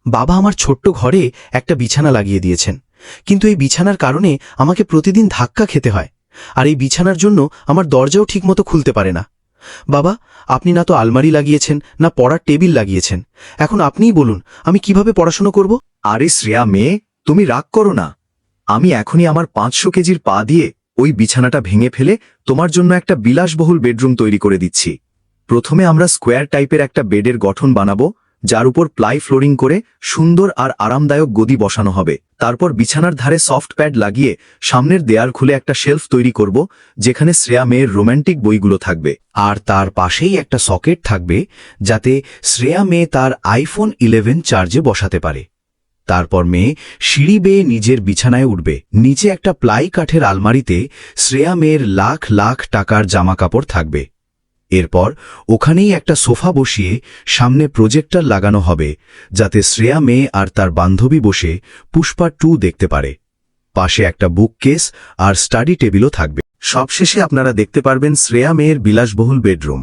বাবা আমার ছোট্ট ঘরে একটা বিছানা লাগিয়ে দিয়েছেন, কিন্তু এই বিছানার কারণে আমাকে প্রতিদিন ধাক্কা খেতে হয়, আর এই বিছানার জন্য আমার দরজাও ঠিকমতো খুলতে পারে না। বাবা, আপনি না তো আলমারি লাগিয়েছেন, না পড়ার টেবিল লাগিয়েছেন। এখন আপনিই বলুন, আমি কিভাবে পড়াশোনা করব? আরে শ্রেয়া মেয়ে, তুমি রাগ করো না। আমি এখনই আমার 500 কেজির পা দিয়ে ওই বিছানাটা ভেঙে ফেলে তোমার জন্য একটা বিলাসবহুল বেডরুম তৈরি করে দিচ্ছি। প্রথমে আমরা স্কোয়ার টাইপের একটা বেডের গঠন বানাবো, যার উপর প্লাই ফ্লোরিং করে সুন্দর আর আরামদায়ক গদি বসানো হবে। তারপর বিছানার ধারে সফট প্যাড লাগিয়ে সামনের দেয়াল খুলে একটা শেলফ তৈরি করব, যেখানে শ্রেয়া মেয়ের রোম্যান্টিক বইগুলো থাকবে। আর তার পাশেই একটা সকেট থাকবে, যাতে শ্রেয়া মেয়ে তার আইফোন 11 চার্জে বসাতে পারে। তারপর মেয়ে সিঁড়ি বেয়ে নিজের বিছানায় উঠবে। নিচে একটা প্লাই কাঠের আলমারিতে শ্রেয়া মেয়ের লাখ লাখ টাকার জামাকাপড় থাকবে। এরপর ওখানেই একটা সোফা বসিয়ে সামনে প্রজেক্টর লাগানো হবে, যাতে শ্রেয়া মেয়ে আর তার বান্ধবী বসে পুষ্পা 2 দেখতে পারে। পাশে একটা বুককেস আর স্টাডি টেবিলও থাকবে। সবশেষে আপনারা দেখতে পারবেন শ্রেয়া মেয়ের বিলাসবহুল বেডরুম।